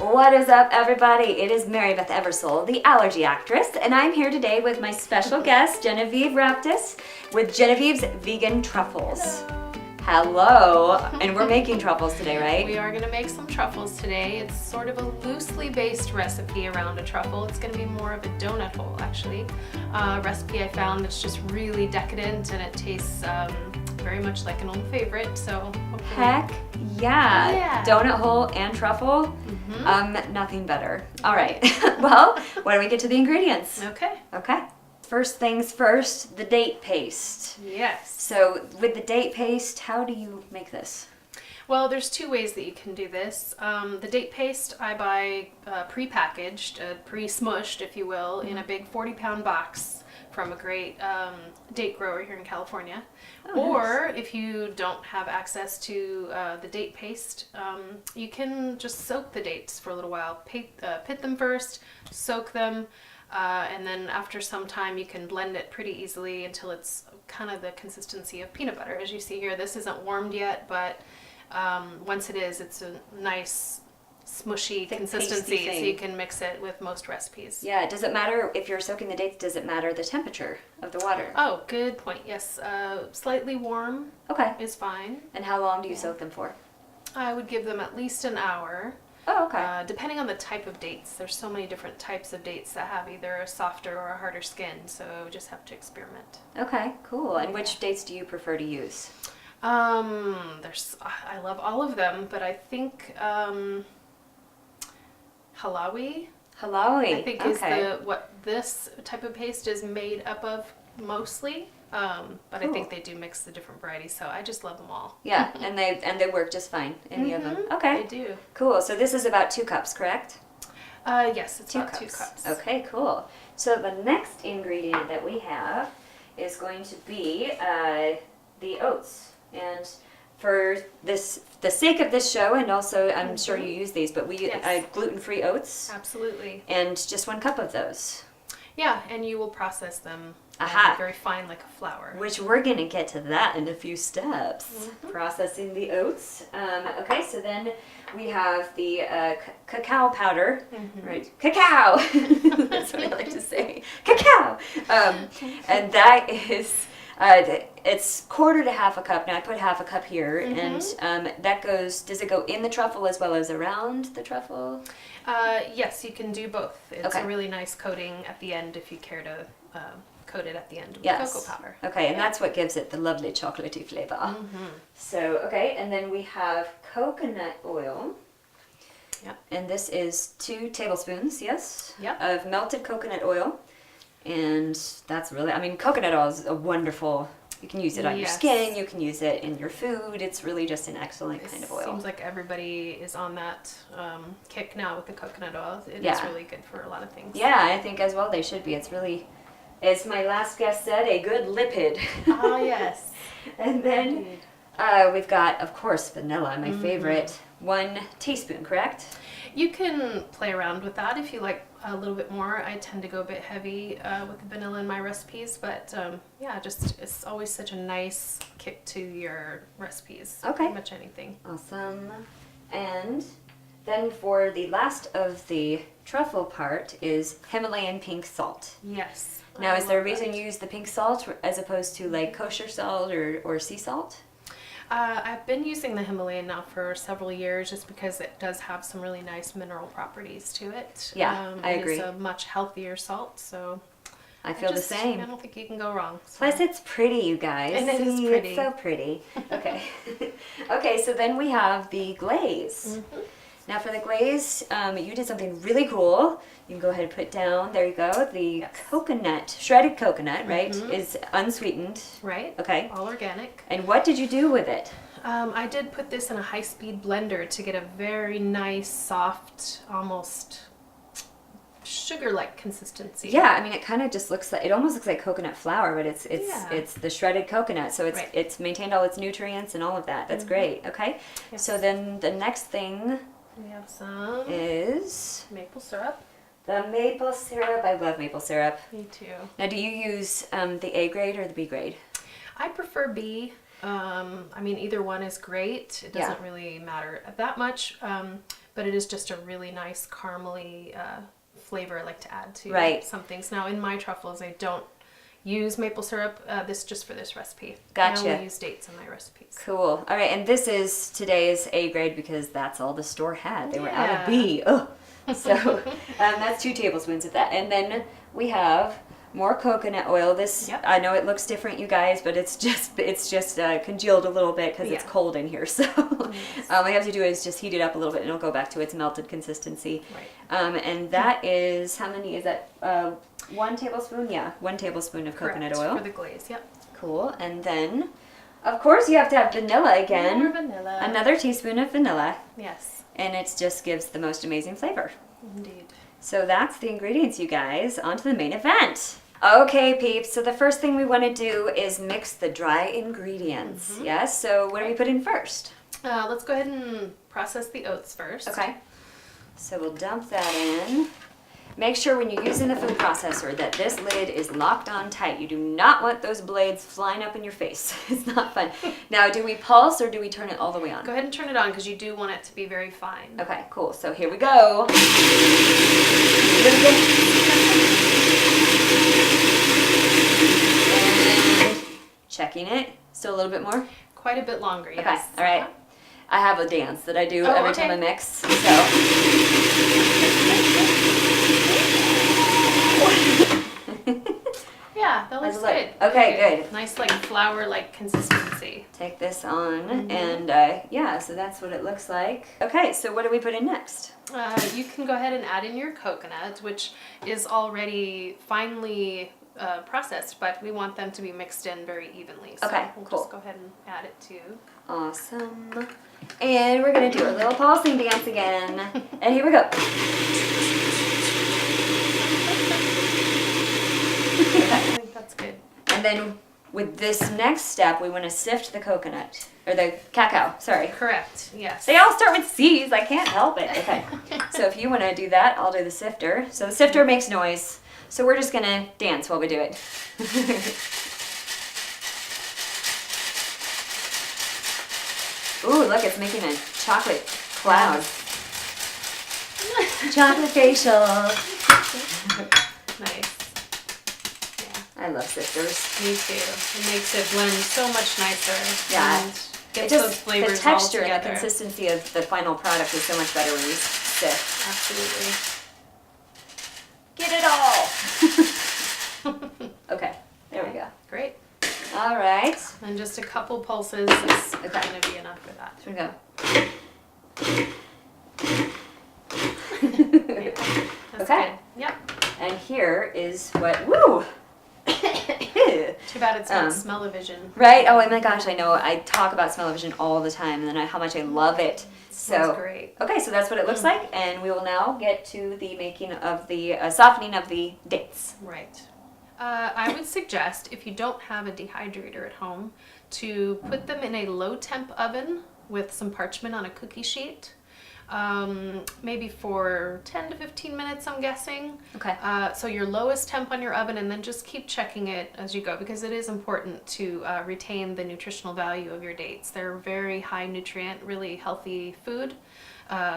What is up, everybody? It is Mary Beth Eversole, the allergy actress, and I'm here today with my special guest, Genevieve Raptis, with Genevieve's Vegan Truffles. Hello. And we're making truffles today, right? We are going to make some truffles today. It's sort of a loosely based recipe around a truffle. It's going to be more of a donut hole, actually. Recipe I found that's just really decadent and it tastes very much like an old favorite. So hopefully... Heck yeah. Donut hole and truffle. Nothing better. All right. Well, why don't we get to the ingredients? Okay. First things first, the date paste. Yes. So with the date paste, how do you make this? Well, there's two ways that you can do this. The date paste I buy pre-packaged, pre-smushed, if you will, in a big 40-pound box from a great date grower here in California. Or if you don't have access to the date paste, you can just soak the dates for a little while. Pit them first, soak them, and then after some time you can blend it pretty easily until it's kind of the consistency of peanut butter. As you see here, this isn't warmed yet, but once it is, it's a nice smushy consistency, so you can mix it with most recipes. Yeah, does it matter if you're soaking the dates, does it matter the temperature of the water? Oh, good point. Yes, slightly warm is fine. And how long do you soak them for? I would give them at least an hour. Oh, okay. Depending on the type of dates. There's so many different types of dates that have either a softer or a harder skin, so we just have to experiment. Okay, cool. And which dates do you prefer to use? I love all of them, but I think Halawi. I think is what this type of paste is made up of mostly. But I think they do mix the different varieties, so I just love them all. Yeah, and they work just fine, any of them. Okay. They do. Cool. So this is about 2 cups, correct? Yes, it's about 2 cups. Okay, cool. So the next ingredient that we have is going to be the oats. And for the sake of this show, and also I'm sure you use these, but we use gluten-free oats. Absolutely. And just 1 cup of those. Yeah, and you will process them very fine like a flour. Which we're going to get to that in a few steps. Processing the oats. Okay, so then we have the cacao powder. Right, cacao! That's what I like to say. Cacao! And that is... it's 1/4 to 1/2 cup. Now I put 1/2 cup here, and that goes. Does it go in the truffle as well as around the truffle? Yes, you can do both. It's a really nice coating at the end if you care to coat it at the end with cocoa powder. Okay, and that's what gives it the lovely chocolatey flavor. So and then we have coconut oil. Yep. And this is 2 tablespoons, Yep. of melted coconut oil. And that's really, I mean, coconut oil is a wonderful, you can use it on your skin, you can use it in your food. It's really just an excellent kind of oil. Seems like everybody is on that kick now with the coconut oil. It is really good for a lot of things. Yeah, I think as well they should be. It's really, as my last guest said, a good lipid. Oh, yes. And then we've got, of course, vanilla, my favorite. 1 teaspoon, correct? You can play around with that if you like a little bit more. I tend to go a bit heavy with the vanilla in my recipes, but it's always such a nice kick to your recipes. Pretty much anything. Awesome. And then for the last of the truffle part is Himalayan pink salt. Yes. Now, is there a reason you use the pink salt as opposed to like kosher salt or sea salt? I've been using the Himalayan now for several years just because it does have some really nice mineral properties to it. Yeah, I agree. It's a much healthier salt, so I feel the same. I don't think you can go wrong. So. Plus, it's pretty, you guys. And it is pretty. It's so pretty. Okay. Okay, so then we have the glaze. Now for the glaze, you did something really cool. You can go ahead and put down, there you go, the coconut, shredded coconut, right, is unsweetened. Right. Okay. All organic. And what did you do with it? I did put this in a high-speed blender to get a very nice, soft, almost sugar-like consistency. Yeah, I mean, it kind of just looks like, it almost looks like coconut flour, but it's the shredded coconut, so it's maintained all its nutrients and all of that. That's great. Okay. Yes. So then the next thing we have some is maple syrup. The maple syrup. I love maple syrup. Me too. Now, do you use the A grade or the B grade? I prefer B. I mean, either one is great. It doesn't really matter that much. But but it is just a really nice caramely flavor I like to add to Right. some things. Now in my truffles, I don't use maple syrup. This just for this recipe. Gotcha. I only use dates in my recipes. Cool. All right, and this is today's A grade because that's all the store had. They were out Yeah. of B. Ugh. So that's 2 tablespoons of that. And then we have more coconut oil. This, Yep. I know it looks different, you guys, but it's just congealed a little bit because it's Yeah. cold in here. So all we have to do is just heat it up a little bit, and it'll go back to its melted consistency. Right. And that is, how many is that? 1 tablespoon? Yeah, 1 tablespoon of coconut Correct, oil. for the glaze. Yep. Cool. And then, of course, you have to have vanilla again. More vanilla. Another teaspoon of vanilla. Yes, And it just gives the most amazing flavor. indeed. So that's the ingredients, you guys. On to the main event. Okay, peeps. So the first thing we want to do is mix the dry ingredients. Yes? So what do we put in first? Let's go ahead and process the oats first. Okay. So we'll dump that in. Make sure when you're using the food processor that this lid is locked on tight. You do not want those blades flying up in your face. It's not fun. Now, do we pulse or do we turn it all the way on? Go ahead and turn it on because you do want it to be very fine. Okay, cool. So here we go. And checking it. Still a little bit more? Quite a bit longer, yes. Okay, all right. I have a dance that I do Oh, every okay. time I mix. So. Yeah, that looks How's it good. look? Okay, good. Nice, like flour-like consistency. Take this on, and yeah, so that's what it looks like. Okay, so what do we put in next? You can go ahead and add in your coconut, which is already finely processed, but we want them to be mixed in very evenly. So Okay, we'll cool. just go ahead and add it too. Awesome. And we're gonna do a little pulsing dance again. And here we go. I think that's good. And then with this next step, we want to sift the coconut, or the cacao, sorry. Correct, yes. They all start with C's, I can't help it. Okay, so if you want to do that, I'll do the sifter. So the sifter makes noise, so we're just gonna dance while we do it. Ooh, look, it's making a chocolate cloud. Chocolate facial. Nice. I love sifters. Me too. It makes it blend so much nicer. Yeah. And It gets those just, flavors the texture all and the together. consistency of the final product is so much better when you sift. Absolutely. Get it all! Okay, there we go. Great. All right. And just a couple pulses is Okay. going to be enough for that. Here we go. That's Okay. good. Yep. And here is what, woo! Too bad it's not smell-o-vision. Right? Oh my gosh, I know. I talk about smell-o-vision all the time and then how much I love it. Smells So, great. okay, so that's what it looks like, and we will now get to the making of the softening of the dates. Right. I would suggest, if you don't have a dehydrator at home, to put them in a low-temp oven with some parchment on a cookie sheet. Maybe for 10 to 15 minutes, I'm guessing. Okay. So your lowest temp on your oven, and then just keep checking it as you go, because it is important to retain the nutritional value of your dates. They're very high nutrient, really healthy food.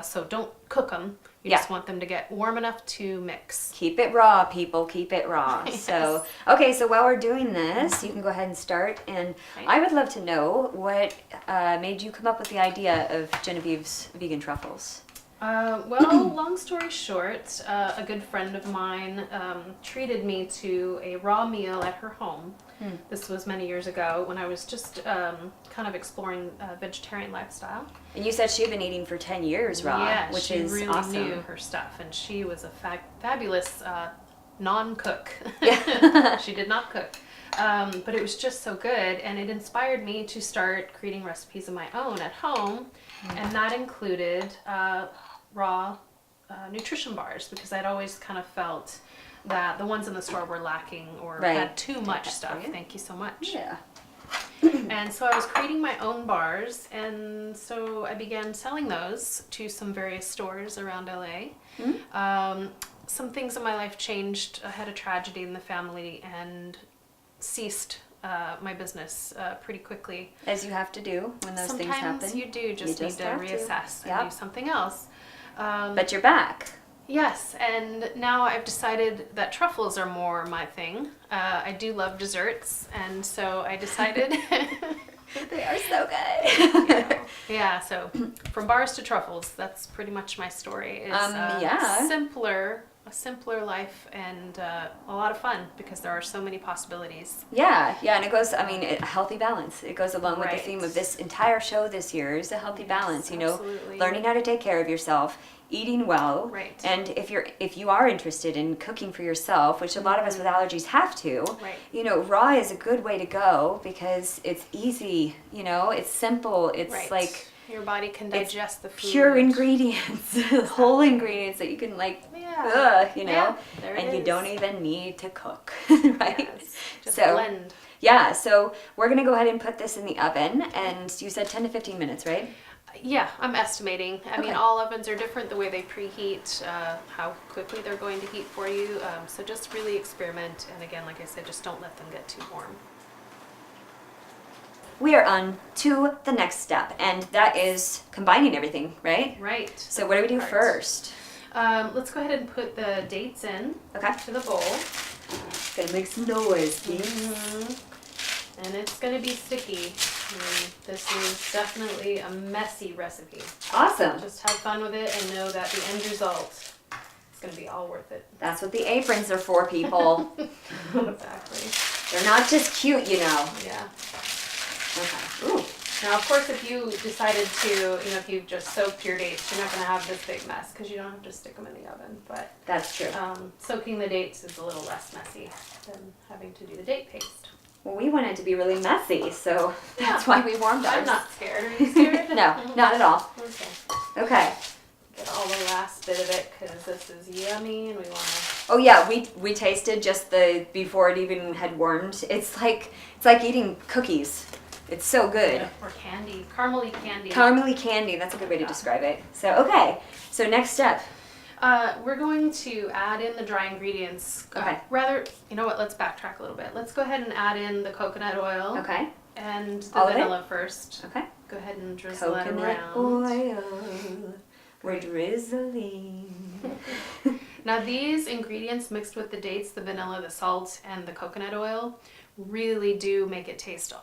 So don't cook them. You Yeah. just want them to get warm enough to mix. Keep it raw, people. Keep it raw. Yes. So, okay, so while we're doing this, you can go ahead and start. And Okay. I would love to know what made you come up with the idea of Genevieve's vegan truffles. Well, long story short, a good friend of mine treated me to a raw meal at her home. This was many years ago when I was just kind of exploring a vegetarian lifestyle. And you said she'd been eating for 10 years raw, Yeah, which she is really awesome. knew her stuff, and she was a fabulous non-cook. Yeah. She did not cook. But it was just so good, and it inspired me to start creating recipes of my own at home, and that included raw nutrition bars, because I'd always kind of felt that the ones in the store were lacking or Right. had too much that stuff. for you. Thank you so much. Yeah. And so I was creating my own bars, and so I began selling those to some various stores around LA. Some things in my life changed. I had a tragedy in the family and ceased my business pretty quickly. As you have to do when those things Sometimes happen. you do just need just to have to. reassess and Yep. do something else. But you're back. Yes, and now I've decided that truffles are more my thing. I do love desserts, and so I decided... They are so good. Yeah, so from bars to truffles, that's pretty much my story. It's a simpler life and a lot of fun because there are so many possibilities. Yeah, and it goes, I mean, a healthy balance. It goes along with the theme of this entire show this year is a healthy balance, you know, absolutely. Learning how to take care of yourself, eating well. Right. And if you are interested in cooking for yourself, which a lot of us with allergies have to, you know, raw is a good way to go because it's easy, you know, it's simple, it's like your body can digest the food. Pure ingredients, whole ingredients that you can you know, and you don't even need to cook, right? Yes. Just blend. Yeah, so we're gonna go ahead and put this in the oven, and you said 10 to 15 minutes, right? Yeah, I'm estimating. I mean, all ovens are different the way they preheat, how quickly they're going to heat for you. So just really experiment. And again, like I said, just don't let them get too warm. We are on to the next step, and that is combining everything, right? Right. So what do we do first? Let's go ahead and put the dates in to the bowl. Gonna make some noise, And it's gonna be sticky. This is definitely a messy recipe. Awesome. Just have fun with it and know that the end result is going to be all worth it. That's what the aprons are for, people. Exactly. They're not just cute, you know. Yeah. Okay. Ooh. Now, of course, if you decided to, you know, if you just soaked your dates, you're not going to have this big mess because you don't have to stick them in the oven. But that's true. Soaking the dates is a little less messy than having to do the date paste. Well, we want it to be really messy, so that's why we warmed ours. I'm not scared. Are you scared? No, not at all. Okay. Get all the last bit of it because this is yummy and we want to... Oh yeah, we tasted just before it even had warmed. It's like eating cookies. It's so good. Yeah, or candy. Caramely candy. Caramely candy, that's a good way to describe it. So, okay. So next step. We're going to add in the dry ingredients. Okay. You know what, let's backtrack a little bit. Let's go ahead and add in the coconut oil. Okay. And the vanilla first. Okay. Go ahead and drizzle it around. Oil. We're drizzling. Now these ingredients mixed with the dates, the vanilla, the salt, and the coconut oil really do make it taste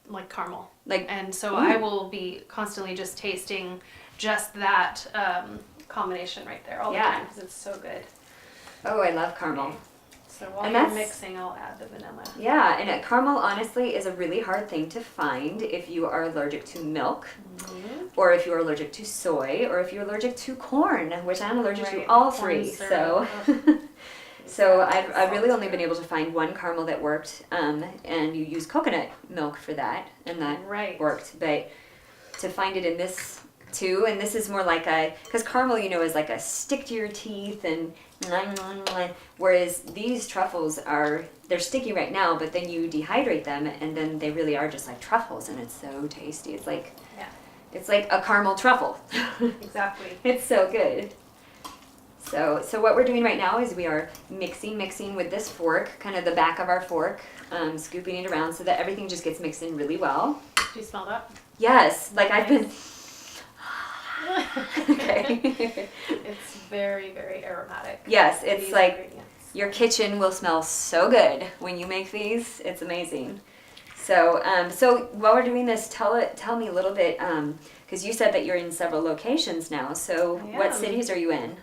like caramel. And so I will be constantly just tasting just that combination right there all the time because it's so good. Oh, I love caramel. Okay. So while you're mixing, I'll add the vanilla. Yeah, and caramel honestly is a really hard thing to find if you are allergic to milk, or if you're allergic to soy, or if you're allergic to corn, which I'm allergic to all three. So, so I've really only been able to find one caramel that worked, and you use coconut milk for that, and that worked. But to find it in this too, and this is more like because caramel, you know, is like a stick to your teeth and whereas these truffles they're sticky right now, but then you dehydrate them and then they really are just like truffles, and it's so tasty. It's like a caramel truffle. Exactly. It's so good. So what we're doing right now is we are mixing with this fork, kind of the back of our fork, scooping it around so that everything just gets mixed in really well. Do you smell that? Yes, like I've been. Okay. It's very, very aromatic. Yes, it's like your kitchen will smell so good when you make these. It's amazing. So, so while we're doing this, tell me a little bit, because you said that you're in several locations now. So, what cities are you in?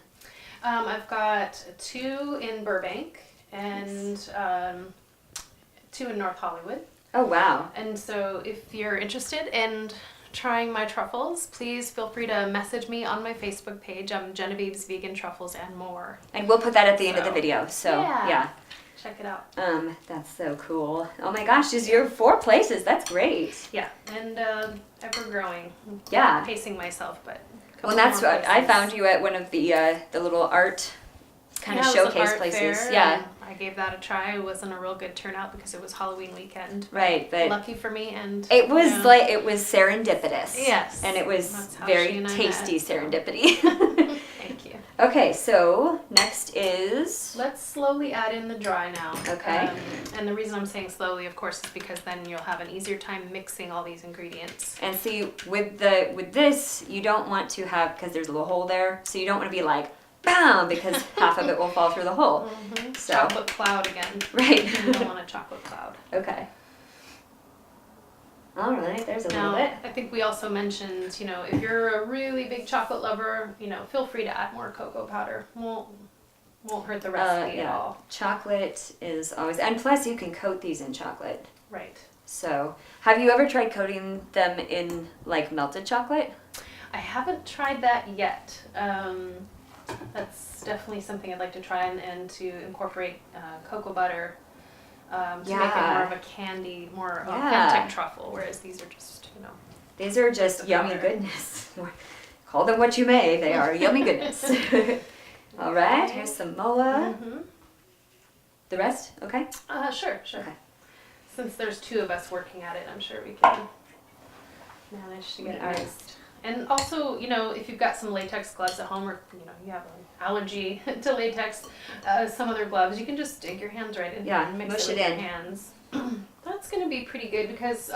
I've got 2 in Burbank and 2 in North Hollywood. Oh wow! And so, if you're interested in trying my truffles, please feel free to message me on my Facebook page. I'm Genevieve's Vegan Truffles and More. And we'll put that at the end of the video. So yeah. Check it out. That's so cool. Oh my gosh, you're 4 places. That's great. Yeah, and ever growing. Yeah. I'm pacing myself, but. Well, that's what I found you at one of the little art kind of showcase places. Fair, yeah. I gave that a try. It wasn't a real good turnout because it was Halloween weekend. Right, but lucky for me, and it was it was serendipitous. Yes, and it was very tasty serendipity. Thank you. Okay, so next is... Let's slowly add in the dry now. Okay. And the reason I'm saying slowly, of course, is because then you'll have an easier time mixing all these ingredients. And see, with this, you don't want to have, because there's a little hole there, so you don't want to be like, bam, because half of it will fall through the hole. So. Chocolate cloud again. Right. You don't want a chocolate cloud. Okay. All right, there's a Now, little bit. I think we also mentioned, if you're a really big chocolate lover, feel free to add more cocoa powder. Won't hurt the recipe at all. Chocolate is always, and plus you can coat these in chocolate. Right. So, have you ever tried coating them in like melted chocolate? I haven't tried that yet. That's definitely something I'd like to try and to incorporate cocoa butter to make it more of a candy, more authentic truffle, whereas these are just, These are just yummy goodness. Call them what you may, they are yummy goodness. All right, here's some moa. The rest, okay? Sure. Okay. Since there's two of us working at it, I'm sure we can manage to get it mixed. And also, if you've got some latex gloves at home or, you have an allergy to latex, some other gloves, you can just dig your hands right in and mix it with your hands. That's going to be pretty good because,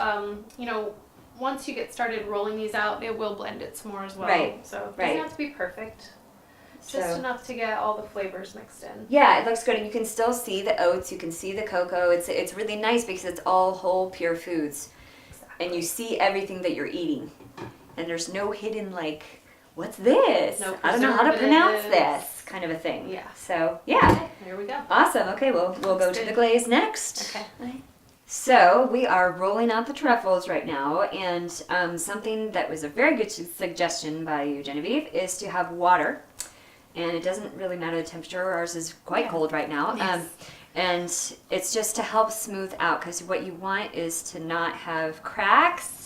once you get started rolling these out, it will blend it some more as well. Right. So it doesn't have to be perfect. Just enough to get all the flavors mixed in. Yeah, it looks good, and you can still see the oats, you can see the cocoa. It's really nice because it's all whole, pure foods. Exactly. And you see everything that you're eating. And there's no hidden, like, what's this? No, I don't know how to pronounce this kind of a thing. Yeah. So, yeah. Okay, here we go. Awesome. Okay, well, we'll go to the glaze next. Okay. So, we are rolling out the truffles right now, and something that was a very good suggestion by you, Genevieve, is to have water. And it doesn't really matter the temperature. Ours is quite cold right now. Yes. And it's just to help smooth out, because what you want is to not have cracks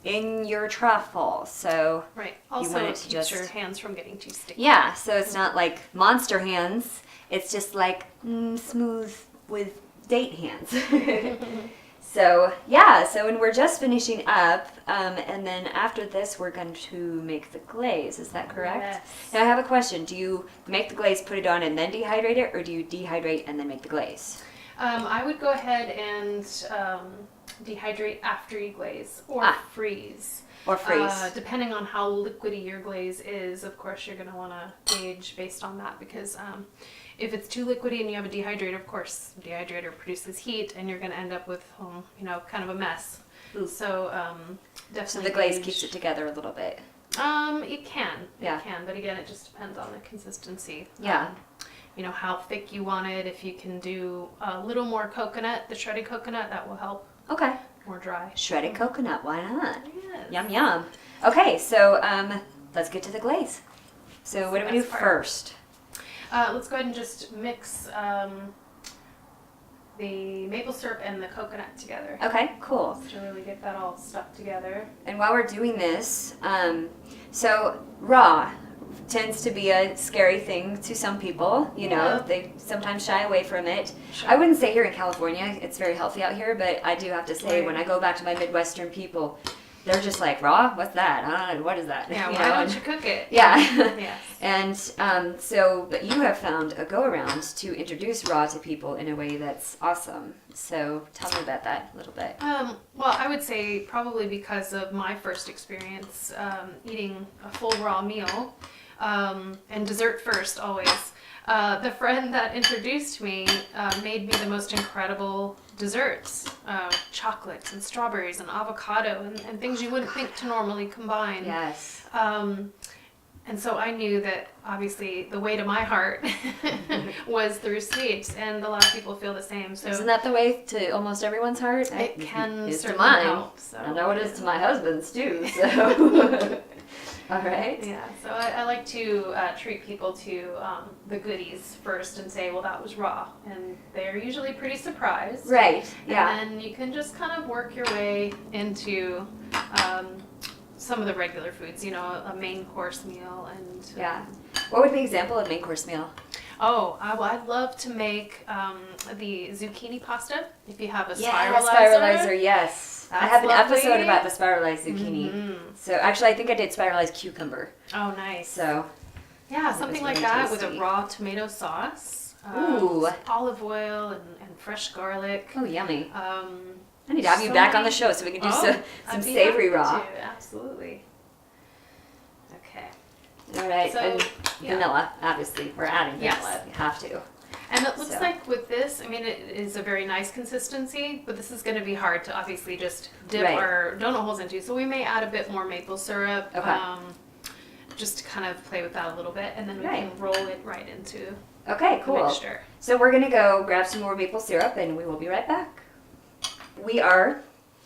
in your truffle. So right. You Also, want it it to keeps just your hands from getting too sticky. yeah. So it's not like monster hands. It's just like smooth with date hands. So yeah. So and we're just finishing up, and then after this we're going to make the glaze. Is that correct? Yes. Now I have a question. Do you make the glaze, put it on, and then dehydrate it, or do you dehydrate and then make the glaze? I would go ahead and dehydrate after you glaze, or freeze. Or freeze. Depending on how liquidy your glaze is, of course, you're going to want to gauge based on that, because if it's too liquidy and you have a dehydrator, of course, the dehydrator produces heat, and you're going to end up with, kind of a mess. Ooh. So definitely. So the glaze keeps it together a little bit. It can. Yeah. It can, but again, it just depends on the consistency. Yeah. How thick you want it. If you can do a little more coconut, the shredded coconut, that will help. Okay. More dry. Shredded coconut, why not? Yes. Yum yum. Okay, so let's get to the glaze. So what do we do first? Let's go ahead and just mix the maple syrup and the coconut together. Okay, cool. Just to really get that all stuck together. And while we're doing this, so raw tends to be a scary thing to some people. They sometimes shy away from it. Sure. I wouldn't say here in California it's very healthy out here, but I do have to say when I go back to my Midwestern people, they're just like, raw? What's that? I don't know. What is that? Yeah, why don't you cook it? Yeah. Yes. And but you have found a go-around to introduce raw to people in a way that's awesome. So tell me about that a little bit. Well, I would say probably because of my first experience eating a full raw meal, and dessert first always. The friend that introduced me made me the most incredible desserts, chocolates and strawberries and avocado and things you wouldn't think to normally combine. Yes. And so I knew that obviously the way to my heart was through sweets, and a lot of people feel the same. So isn't that the way to almost everyone's heart? It can it's certainly to mine. help. So. I know it is to my husband's too. So. All right. Yeah, so I like to treat people to the goodies first and say, well, that was raw. And they're usually pretty surprised. Right, yeah. And then you can just kind of work your way into some of the regular foods, a main course meal. And yeah. What would be an example of main course meal? Oh, I'd love to make the zucchini pasta, if you have a spiralizer. Yeah, spiralizer, yes. I have an lovely. episode about the spiralized zucchini. Mm-hmm. So actually, I think I did spiralized cucumber. Oh, nice. So Yeah, It something was like really that with a tasty. raw tomato sauce. Ooh. Olive oil and fresh garlic. Oh, yummy. I Um, need to have you so back on the many- show so we can do Oh, some I'd be savory happy raw. to, absolutely. Okay. All right, So, and yeah. vanilla, obviously. We're adding Yes. vanilla. You have to. And it looks So. like with this, I mean, it is a very nice consistency, but this is going to be hard to obviously just dip Right. our donut holes into. So we may add a bit more maple syrup, Okay. just to kind of play with that a little bit, and then we Right. can roll it right into Okay, the cool. mixture. So we're gonna go grab some more maple syrup and we will be right back. We are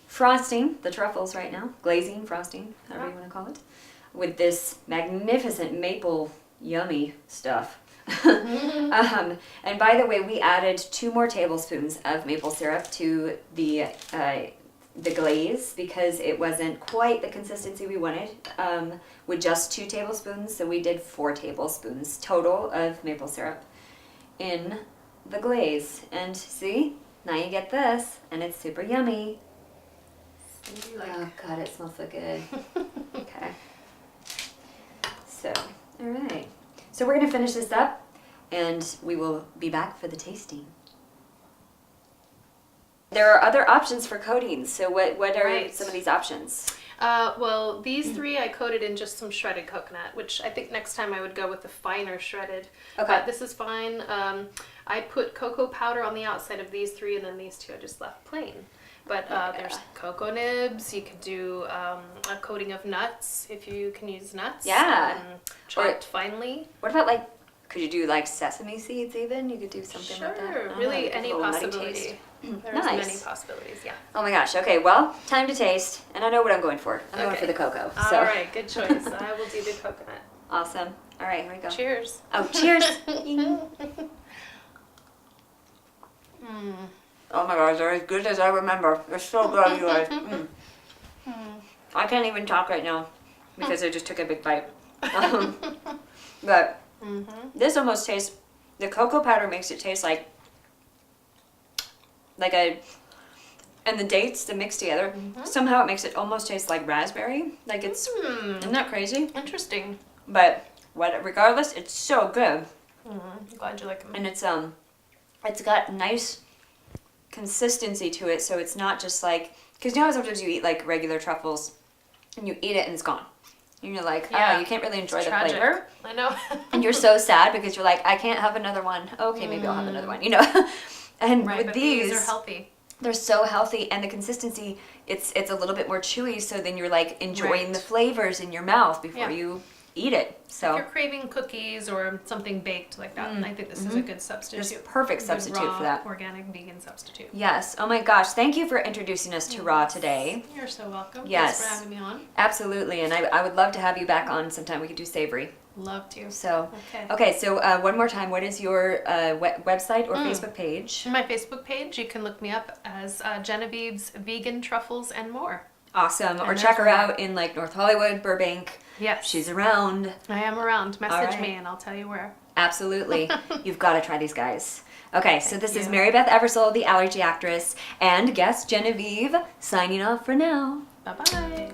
frosting the truffles right now, glazing, frosting, however you want to call it, with this magnificent maple yummy stuff. And by the way, we added 2 more tablespoons of maple syrup to the glaze because it wasn't quite the consistency we wanted with just 2 tablespoons. So we did 4 tablespoons total of maple syrup in the glaze. And see, now you get this, and it's super yummy. Oh God, it smells so good. Okay. So, all right. So we're gonna finish this up, and we will be back for the tasting. There are other options for coatings. So what are Right. some of these options? Well, these 3 I coated in just some shredded coconut, which I think next time I would go with the finer shredded. Okay. But this is fine. I put cocoa powder on the outside of these 3, and then these 2 I just left plain. But there's cocoa nibs. You could do a coating of nuts if you can use nuts. Yeah. Chopped finely. What about like, could you do like sesame seeds even? You could do something like that. I Sure. don't Really, know, give it any a little nutty possibility. taste. There's Nice. many possibilities. Yeah. Oh my gosh. Okay, well, time to taste. And I know what I'm going for. I'm going for the cocoa. So. All right. Good choice. I will do the coconut. Awesome. All right, here we go. Cheers. Oh, cheers. Mm. Oh my gosh, they're as good as I remember. They're so good, you guys. I can't even talk right now because I just took a big bite. But this almost tastes, the cocoa powder makes it taste like and the dates, the mixed together, somehow it makes it almost taste like raspberry. Like it's, isn't that crazy? Interesting. But regardless, it's so good. Glad you like them. And it's got nice consistency to it, so it's not just like, because you know how sometimes you eat like regular truffles and you eat it and it's gone. And you're like, Yeah. oh, you can't really enjoy It's the tragic. flavor. I know. And you're so sad because you're like, I can't have another one. Okay, maybe I'll have another one, you know? And Right, with but these are healthy. they're so healthy, and the consistency, it's a little bit more chewy, so then you're like enjoying Right. the flavors in your mouth before Yeah. you eat it. If So you're craving cookies or something baked like that, I think this is a good substitute. it's a perfect Good substitute raw, for that. Organic vegan substitute. Yes. Oh my gosh, thank you for introducing us to raw today. You're so welcome. Yes. Thanks for having me on. Absolutely, and I would love to have you back on sometime. We could do savory. Love to. So, Okay. So one more time, what is your website or Facebook page? On my Facebook page, you can look me up as Genevieve's Vegan Truffles and More. Awesome. Or And check her there's out in like North Hollywood, Burbank. Yes. She's around. I am around. Message right. me and I'll tell you where. Absolutely. You've got to try these guys. Okay, so this is you. Mary Beth Eversole, the allergy actress, and guest Genevieve, signing off for now. Bye-bye.